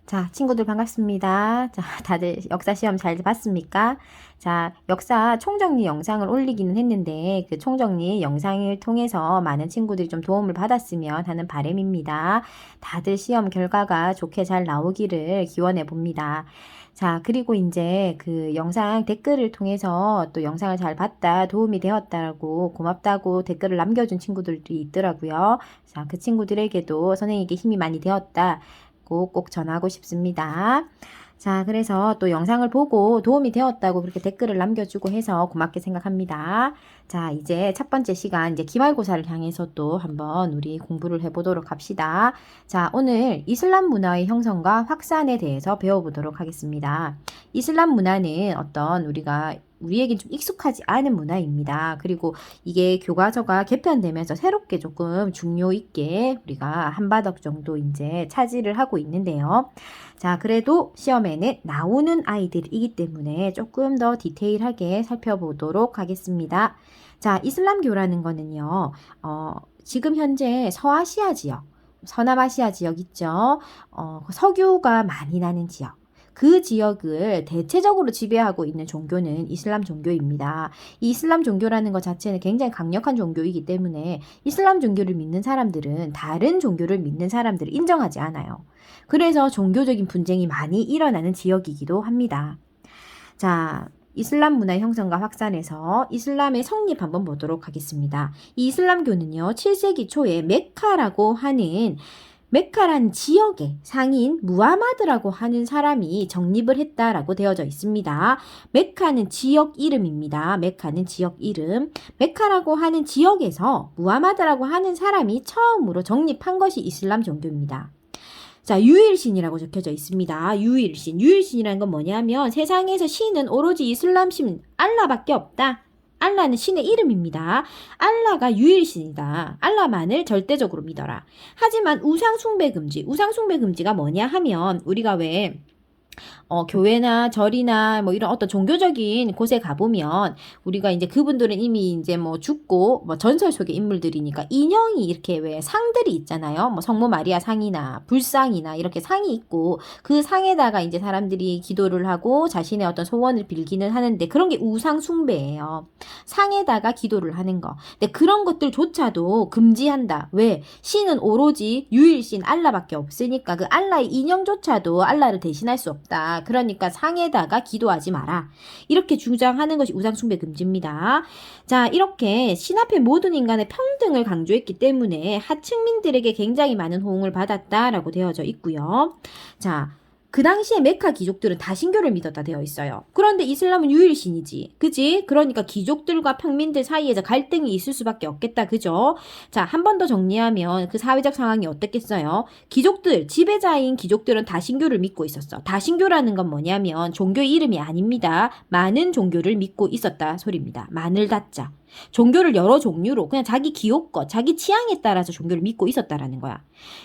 자, 친구들 반갑습니다. 자, 다들 역사 시험 잘 봤습니까? 자, 역사 총정리 영상을 올리기는 했는데 그 총정리 영상을 통해서 많은 친구들이 좀 도움을 받았으면 하는 바람입니다. 다들 시험 결과가 좋게 잘 나오기를 기원해 봅니다. 자, 그리고 이제 그 영상 댓글을 통해서 또 영상을 잘 봤다, 도움이 되었다고 고맙다고 댓글을 남겨준 친구들이 있더라고요. 자, 그 친구들에게도 선생님께 힘이 많이 되었다. 꼭 전하고 싶습니다. 자, 그래서 또 영상을 보고 도움이 되었다고 그렇게 댓글을 남겨주고 해서 고맙게 생각합니다. 자, 이제 첫 번째 시간, 이제 기말고사를 향해서 또 한번 우리 공부를 해보도록 합시다. 자, 오늘 이슬람 문화의 형성과 확산에 대해서 배워보도록 하겠습니다. 이슬람 문화는 어떤 우리에게 좀 익숙하지 않은 문화입니다. 그리고 이게 교과서가 개편되면서 새롭게 조금 중요 있게 우리가 한바닥 정도 이제 차지를 하고 있는데요. 자, 그래도 시험에는 나오는 아이들이기 때문에 조금 더 디테일하게 살펴보도록 하겠습니다. 자, 이슬람교라는 거는요, 지금 현재 서아시아 지역, 서남아시아 지역 있죠? 석유가 많이 나는 지역. 그 지역을 대체적으로 지배하고 있는 종교는 이슬람 종교입니다. 이 이슬람 종교라는 것 자체는 굉장히 강력한 종교이기 때문에 이슬람 종교를 믿는 사람들은 다른 종교를 믿는 사람들을 인정하지 않아요. 그래서 종교적인 분쟁이 많이 일어나는 지역이기도 합니다. 자, 이슬람 문화 형성과 확산에서 이슬람의 성립 한번 보도록 하겠습니다. 이 이슬람교는요, 7세기 초에 메카라는 지역의 상인 무하마드라고 하는 사람이 정립을 했다라고 되어져 있습니다. 메카는 지역 이름입니다. 메카는 지역 이름. 메카라고 하는 지역에서 무하마드라고 하는 사람이 처음으로 정립한 것이 이슬람 종교입니다. 자, 유일신이라고 적혀져 있습니다. 유일신. 유일신이라는 건 뭐냐면 세상에서 신은 오로지 이슬람 신 알라밖에 없다. 알라는 신의 이름입니다. 알라가 유일신이다. 알라만을 절대적으로 믿어라. 하지만 우상 숭배 금지. 우상 숭배 금지가 뭐냐 하면 우리가 왜 교회나 절이나 뭐 이런 어떤 종교적인 곳에 가보면 우리가 이제 그분들은 이미 이제 뭐 죽고 뭐 전설 속의 인물들이니까 인형이 이렇게 왜 상들이 있잖아요. 뭐 성모 마리아 상이나 불상이나 이렇게 상이 있고 그 상에다가 이제 사람들이 기도를 하고 자신의 어떤 소원을 빌기는 하는데 그런 게 우상 숭배예요. 상에다가 기도를 하는 거. 근데 그런 것들조차도 금지한다. 왜? 신은 오로지 유일신 알라밖에 없으니까 그 알라의 인형조차도 알라를 대신할 수 없다. 그러니까 상에다가 기도하지 마라. 이렇게 주장하는 것이 우상숭배 금지입니다. 자, 이렇게 신 앞에 모든 인간의 평등을 강조했기 때문에 하층민들에게 굉장히 많은 호응을 받았다라고 되어져 있고요. 자, 그 당시에 메카 귀족들은 다신교를 믿었다 되어 있어요. 그런데 이슬람은 유일신이지. 그지? 그러니까 귀족들과 평민들 사이에서 갈등이 있을 수밖에 없겠다. 그죠? 자, 한 번 더 정리하면 그 사회적 상황이 어떻겠어요? 지배자인 귀족들은 다신교를 믿고 있었어. 다신교라는 건 뭐냐면 종교의 이름이 아닙니다. 많은 종교를 믿고 있었다 소리입니다. 많을 다자. 종교를 여러 종류로 그냥 자기 기호껏 자기 취향에 따라서 종교를 믿고 있었다라는 거야.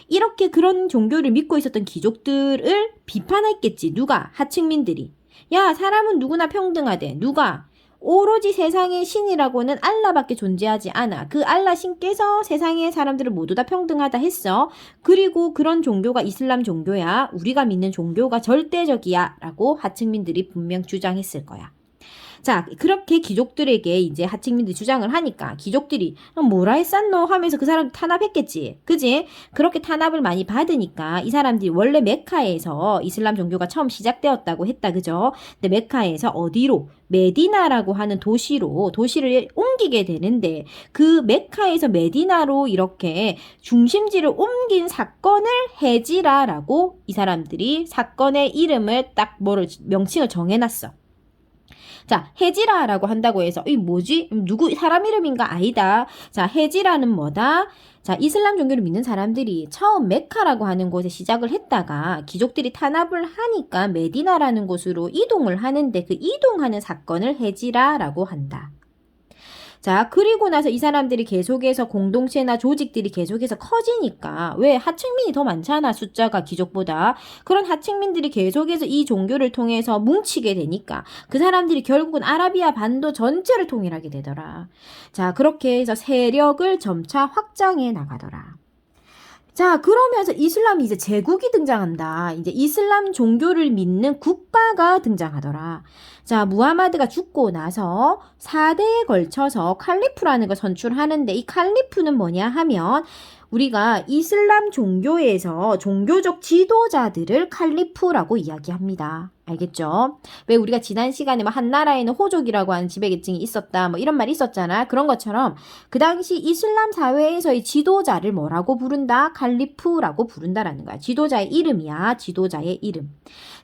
이렇게 그런 종교를 믿고 있었던 귀족들을 비판했겠지. 누가? 하층민들이. 야, 사람은 누구나 평등하대. 누가? 오로지 세상의 신이라고는 알라밖에 존재하지 않아. 그 알라 신께서 세상의 사람들을 모두 다 평등하다 했어. 그리고 그런 종교가 이슬람 종교야. 우리가 믿는 종교가 절대적이야. 라고 하층민들이 분명 주장했을 거야. 자, 그렇게 귀족들에게 이제 하층민들이 주장을 하니까 귀족들이 뭐라 했었노 하면서 그 사람 탄압했겠지. 그지? 그렇게 탄압을 많이 받으니까 이 사람들이 원래 메카에서 이슬람 종교가 처음 시작되었다고 했다. 그죠? 근데 메카에서 어디로? 메디나라고 하는 도시를 옮기게 되는데 그 메카에서 메디나로 이렇게 중심지를 옮긴 사건을 헤지라라고 이 사람들이 사건의 이름을 딱 명칭을 정해놨어. 자, 헤지라라고 한다고 해서 이 뭐지? 누구 사람 이름인가? 아니다. 자, 헤지라는 뭐다? 자, 이슬람 종교를 믿는 사람들이 처음 메카라고 하는 곳에 시작을 했다가 귀족들이 탄압을 하니까 메디나라는 곳으로 이동을 하는데 그 이동하는 사건을 헤지라라고 한다. 자, 그리고 나서 이 사람들이 계속해서 공동체나 조직들이 계속해서 커지니까 왜 하층민이 더 많잖아, 숫자가 귀족보다. 그런 하층민들이 계속해서 이 종교를 통해서 뭉치게 되니까 그 사람들이 결국은 아라비아 반도 전체를 통일하게 되더라. 자, 그렇게 해서 세력을 점차 확장해 나가더라. 자, 그러면서 이슬람이 이제 제국이 등장한다. 이제 이슬람 종교를 믿는 국가가 등장하더라. 자, 무하마드가 죽고 나서 4대에 걸쳐서 칼리프라는 걸 선출하는데 이 칼리프는 뭐냐 하면 우리가 이슬람 종교에서 종교적 지도자들을 칼리프라고 이야기합니다. 알겠죠? 왜 우리가 지난 시간에 뭐 한 나라에는 호족이라고 하는 지배계층이 있었다 뭐 이런 말이 있었잖아. 그런 것처럼 그 당시 이슬람 사회에서의 지도자를 뭐라고 부른다? 칼리프라고 부른다라는 거야. 지도자의 이름이야. 지도자의 이름.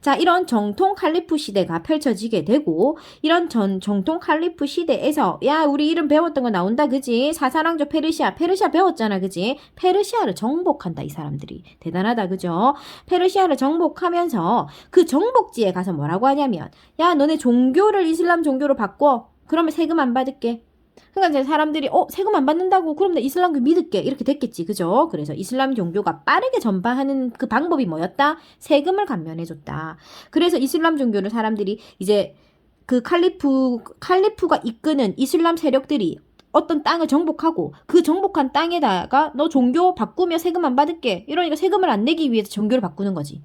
자, 이런 정통 칼리프 시대가 펼쳐지게 되고 이런 정통 칼리프 시대에서 야, 우리 이름 배웠던 거 나온다. 그지? 사사랑조 페르시아 배웠잖아. 그지? 페르시아를 정복한다. 이 사람들이. 대단하다. 그죠? 페르시아를 정복하면서 그 정복지에 가서 뭐라고 하냐면 야, 너네 종교를 이슬람 종교로 바꿔. 그러면 세금 안 받을게. 그러니까 이제 사람들이 세금 안 받는다고 그럼 나 이슬람교 믿을게 이렇게 됐겠지. 그죠? 그래서 이슬람 종교가 빠르게 전파하는 그 방법이 뭐였다? 세금을 감면해줬다. 그래서 이슬람 종교를 사람들이 이제 그 칼리프가 이끄는 이슬람 세력들이 어떤 땅을 정복하고 그 정복한 땅에다가 너 종교 바꾸면 세금 안 받을게. 이러니까 세금을 안 내기 위해서 종교를 바꾸는 거지.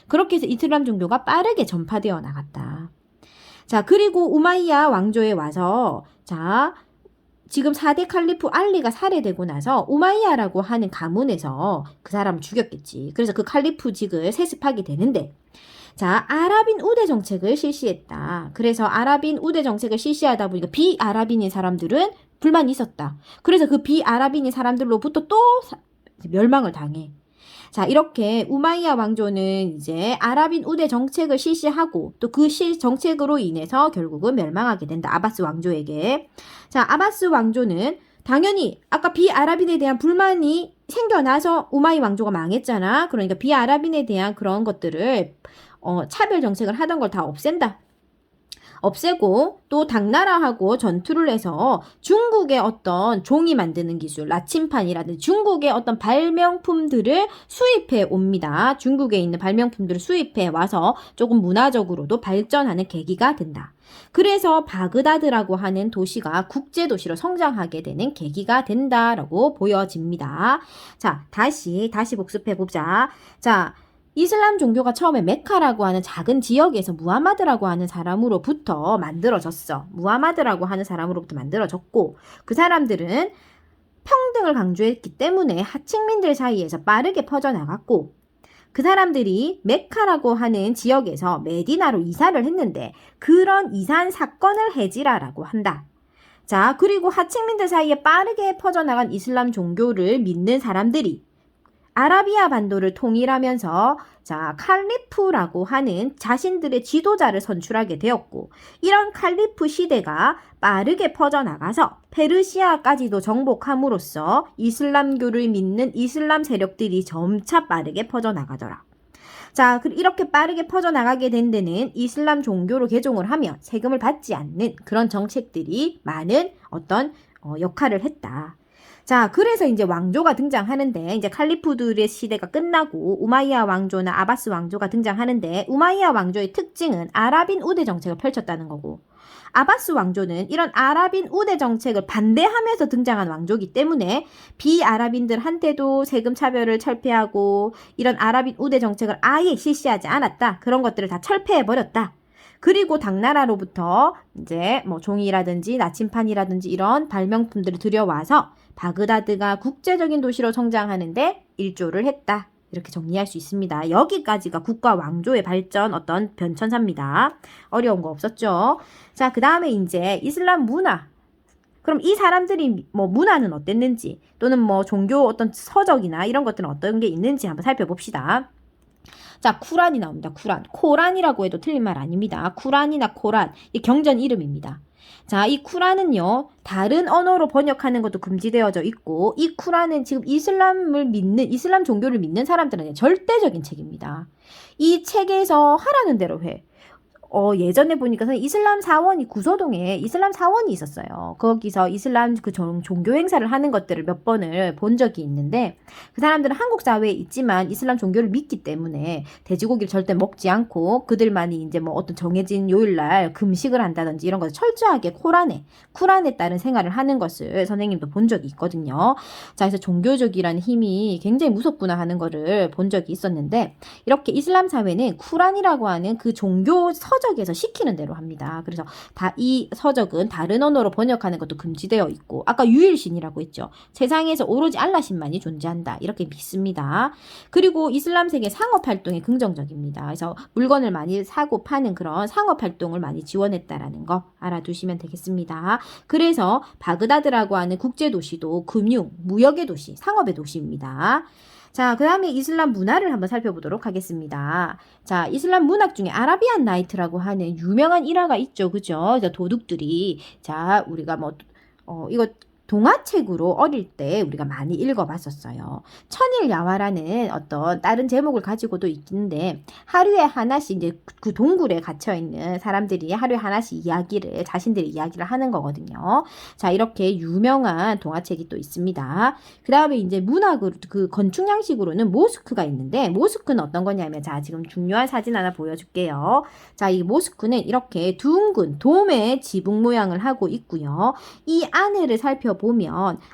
그렇게 해서 이슬람 종교가 빠르게 전파되어 나갔다. 자, 그리고 우마이야 왕조에 와서 자, 지금 4대 칼리프 알리가 살해되고 나서 우마이야라고 하는 가문에서 그 사람을 죽였겠지. 그래서 그 칼리프직을 세습하게 되는데 자, 아랍인 우대 정책을 실시했다. 그래서 아랍인 우대 정책을 실시하다 보니까 비아랍인인 사람들은 불만이 있었다. 그래서 그 비아랍인인 사람들로부터 또 멸망을 당해. 자, 이렇게 우마이야 왕조는 이제 아랍인 우대 정책을 실시하고 또 그 정책으로 인해서 결국은 멸망하게 된다. 아바스 왕조에게. 자, 아바스 왕조는 당연히 아까 비아랍인에 대한 불만이 생겨나서 우마이 왕조가 망했잖아. 그러니까 비아랍인에 대한 그런 것들을 차별 정책을 하던 걸 다 없앤다. 없애고 또 당나라하고 전투를 해서 중국의 어떤 종이 만드는 기술, 나침판이라든지 중국의 어떤 발명품들을 수입해 옵니다. 중국에 있는 발명품들을 수입해 와서 조금 문화적으로도 발전하는 계기가 된다. 그래서 바그다드라고 하는 도시가 국제도시로 성장하게 되는 계기가 된다라고 보여집니다. 자, 다시 복습해보자. 자, 이슬람 종교가 처음에 메카라고 하는 작은 지역에서 무하마드라고 하는 사람으로부터 만들어졌어. 무하마드라고 하는 사람으로부터 만들어졌고 그 사람들은 평등을 강조했기 때문에 하층민들 사이에서 빠르게 퍼져나갔고 그 사람들이 메카라고 하는 지역에서 메디나로 이사를 했는데 그런 이산 사건을 헤지라라고 한다. 자, 그리고 하층민들 사이에 빠르게 퍼져나간 이슬람 종교를 믿는 사람들이 아라비아 반도를 통일하면서 자, 칼리프라고 하는 자신들의 지도자를 선출하게 되었고 이런 칼리프 시대가 빠르게 퍼져나가서 페르시아까지도 정복함으로써 이슬람교를 믿는 이슬람 세력들이 점차 빠르게 퍼져나가더라. 자, 이렇게 빠르게 퍼져나가게 된 데는 이슬람 종교로 개종을 하면 세금을 받지 않는 그런 정책들이 많은 어떤 역할을 했다. 자, 그래서 이제 왕조가 등장하는데 이제 칼리프들의 시대가 끝나고 우마이야 왕조나 아바스 왕조가 등장하는데 우마이야 왕조의 특징은 아랍인 우대 정책을 펼쳤다는 거고 아바스 왕조는 이런 아랍인 우대 정책을 반대하면서 등장한 왕조이기 때문에 비아랍인들한테도 세금 차별을 철폐하고 이런 아랍인 우대 정책을 아예 실시하지 않았다. 그런 것들을 다 철폐해버렸다. 그리고 당나라로부터 이제 뭐 종이라든지 나침판이라든지 이런 발명품들을 들여와서 바그다드가 국제적인 도시로 성장하는데 일조를 했다. 이렇게 정리할 수 있습니다. 여기까지가 국가 왕조의 발전 어떤 변천사입니다. 어려운 거 없었죠? 자, 그 다음에 이제 이슬람 문화. 그럼 이 사람들이 뭐 문화는 어땠는지 또는 뭐 종교 어떤 서적이나 이런 것들은 어떤 게 있는지 한번 살펴봅시다. 자, 쿠란이 나옵니다. 쿠란. 코란이라고 해도 틀린 말 아닙니다. 쿠란이나 코란. 이 경전 이름입니다. 자, 이 쿠란은요, 다른 언어로 번역하는 것도 금지되어져 있고, 이 쿠란은 지금 이슬람 종교를 믿는 사람들한테 절대적인 책입니다. 이 책에서 하라는 대로 해. 예전에 보니까 이슬람 사원이 구소동에 이슬람 사원이 있었어요. 거기서 이슬람 그 종교 행사를 하는 것들을 몇 번을 본 적이 있는데 그 사람들은 한국 사회에 있지만 이슬람 종교를 믿기 때문에 돼지고기를 절대 먹지 않고 그들만이 이제 뭐 어떤 정해진 요일날 금식을 한다든지 이런 것을 철저하게 쿨안에 따른 생활을 하는 것을 선생님도 본 적이 있거든요. 자, 그래서 종교적이라는 힘이 굉장히 무섭구나 하는 거를 본 적이 있었는데 이렇게 이슬람 사회는 쿨안이라고 하는 그 종교 서적에서 시키는 대로 합니다. 그래서 이 서적은 다른 언어로 번역하는 것도 금지되어 있고 아까 유일신이라고 했죠. 세상에서 오로지 알라신만이 존재한다. 이렇게 믿습니다. 그리고 이슬람 세계 상업 활동이 긍정적입니다. 그래서 물건을 많이 사고 파는 그런 상업 활동을 많이 지원했다라는 거 알아두시면 되겠습니다. 그래서 바그다드라고 하는 국제 도시도 금융, 무역의 도시, 상업의 도시입니다. 자, 그 다음에 이슬람 문화를 한번 살펴보도록 하겠습니다. 자, 이슬람 문학 중에 아라비안 나이트라고 하는 유명한 일화가 있죠. 그죠? 도둑들이, 자, 우리가 이거 동화책으로 어릴 때 우리가 많이 읽어봤었어요. 천일야화라는 어떤 다른 제목을 가지고도 있는데 하루에 하나씩 이제 그 동굴에 갇혀있는 사람들이 하루에 하나씩 자신들의 이야기를 하는 거거든요. 자, 이렇게 유명한 동화책이 또 있습니다. 그 다음에 이제 문학으로 그 건축 양식으로는 모스크가 있는데 모스크는 어떤 거냐면 자, 지금 중요한 사진 하나 보여줄게요. 자, 이 모스크는 이렇게 둥근 돔의 지붕 모양을 하고 있고요. 이 안에를 살펴보면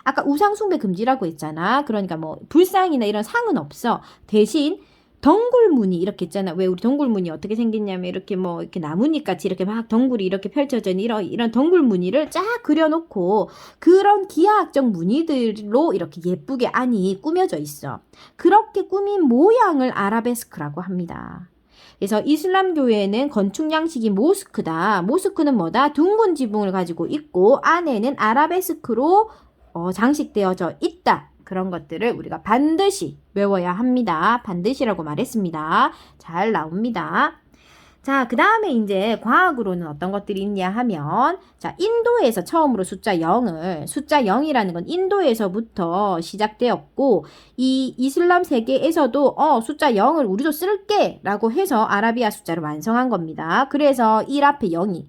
아까 우상숭배 금지라고 했잖아. 그러니까 뭐 불상이나 이런 상은 없어. 대신 덩굴무늬 이렇게 있잖아. 왜 우리 덩굴무늬 어떻게 생겼냐면 이렇게 뭐 이렇게 나뭇잎 같이 이렇게 막 덩굴이 이렇게 펼쳐져 있는 이런 덩굴무늬를 쫙 그려놓고 그런 기하학적 무늬들로 이렇게 예쁘게 안이 꾸며져 있어. 그렇게 꾸민 모양을 아라베스크라고 합니다. 그래서 이슬람교에는 건축 양식이 모스크다. 모스크는 뭐다? 둥근 지붕을 가지고 있고 안에는 아라베스크로 장식되어져 있다. 그런 것들을 우리가 반드시 외워야 합니다. 반드시라고 말했습니다. 잘 나옵니다. 자, 그 다음에 이제 과학으로는 어떤 것들이 있냐 하면 자, 인도에서 처음으로 숫자 0이라는 건 인도에서부터 시작되었고 이 이슬람 세계에서도 숫자 0을 우리도 쓸게 라고 해서 아라비아 숫자를 완성한 겁니다. 그래서 1 앞에 0이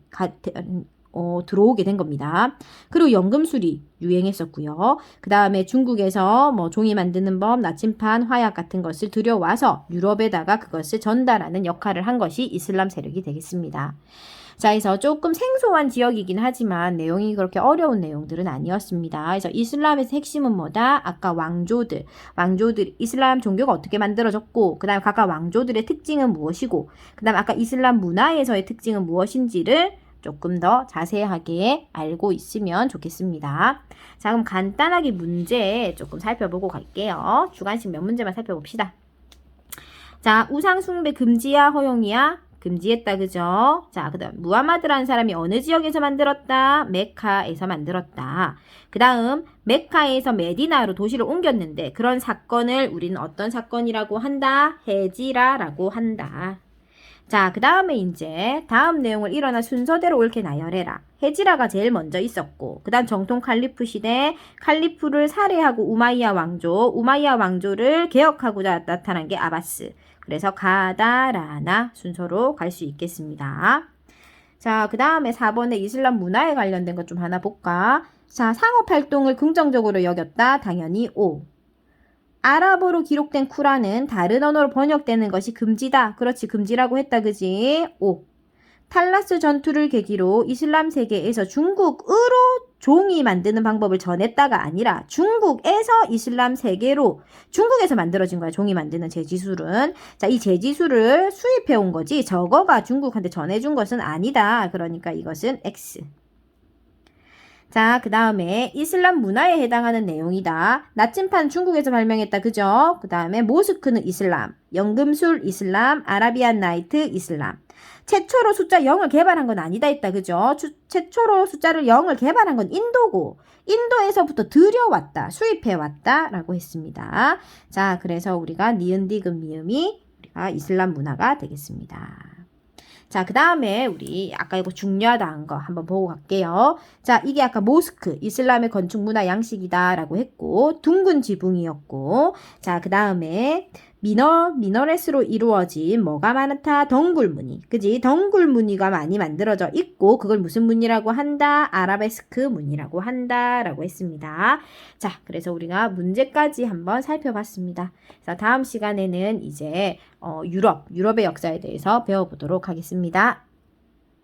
들어오게 된 겁니다. 그리고 연금술이 유행했었고요. 그 다음에 중국에서 뭐 종이 만드는 법, 나침판, 화약 같은 것을 들여와서 유럽에다가 그것을 전달하는 역할을 한 것이 이슬람 세력이 되겠습니다. 자, 그래서 조금 생소한 지역이긴 하지만 내용이 그렇게 어려운 내용들은 아니었습니다. 그래서 이슬람에서 핵심은 뭐다? 아까 왕조들, 이슬람 종교가 어떻게 만들어졌고, 그 다음에 각각 왕조들의 특징은 무엇이고, 그 다음에 아까 이슬람 문화에서의 특징은 무엇인지를 조금 더 자세하게 알고 있으면 좋겠습니다. 자, 그럼 간단하게 문제 조금 살펴보고 갈게요. 주관식 몇 문제만 살펴봅시다. 자, 우상숭배 금지야 허용이야? 금지했다. 그죠? 자, 그 다음 무하마드라는 사람이 어느 지역에서 만들었다? 메카에서 만들었다. 그 다음 메카에서 메디나로 도시를 옮겼는데 그런 사건을 우리는 어떤 사건이라고 한다? 헤지라라고 한다. 자, 그 다음에 이제 다음 내용을 일어나 순서대로 옳게 나열해라. 헤지라가 제일 먼저 있었고 그 다음 정통 칼리프 시대 칼리프를 살해하고 우마이야 왕조를 개혁하고자 나타난 게 아바스. 그래서 가다라나 순서로 갈 수 있겠습니다. 자, 그 다음에 4번에 이슬람 문화에 관련된 것 좀 하나 볼까? 자, 상업활동을 긍정적으로 여겼다. 당연히 O. 아랍어로 기록된 쿠란은 다른 언어로 번역되는 것이 금지다. 그렇지, 금지라고 했다. 그지? O. 탈라스 전투를 계기로 이슬람 세계에서 중국으로 종이 만드는 방법을 전했다가 아니라 중국에서 이슬람 세계로 중국에서 만들어진 거야. 종이 만드는 제지술은. 자, 이 제지술을 수입해 온 거지 저거가 중국한테 전해준 것은 아니다. 그러니까 이것은 X. 자, 그 다음에 이슬람 문화에 해당하는 내용이다. 나침판 중국에서 발명했다. 그죠? 그 다음에 모스크는 이슬람, 연금술 이슬람, 아라비안 나이트 이슬람. 최초로 숫자 0을 개발한 건 아니다 했다. 그죠? 최초로 숫자를 0을 개발한 건 인도고 인도에서부터 들여왔다. 수입해왔다. 라고 했습니다. 자, 그래서 우리가 니은 디귿 미음이 우리가 이슬람 문화가 되겠습니다. 자, 그 다음에 우리 아까 이거 중요하다는 거 한번 보고 갈게요. 자, 이게 아까 모스크, 이슬람의 건축 문화 양식이다 라고 했고 둥근 지붕이었고 자, 그 다음에 미너렛으로 이루어진 뭐가 많다? 덩굴 무늬. 그지? 덩굴 무늬가 많이 만들어져 있고 그걸 무슨 무늬라고 한다? 아라베스크 무늬라고 한다라고 했습니다. 자, 그래서 우리가 문제까지 한번 살펴봤습니다. 자, 다음 시간에는 이제 유럽의 역사에 대해서 배워보도록 하겠습니다.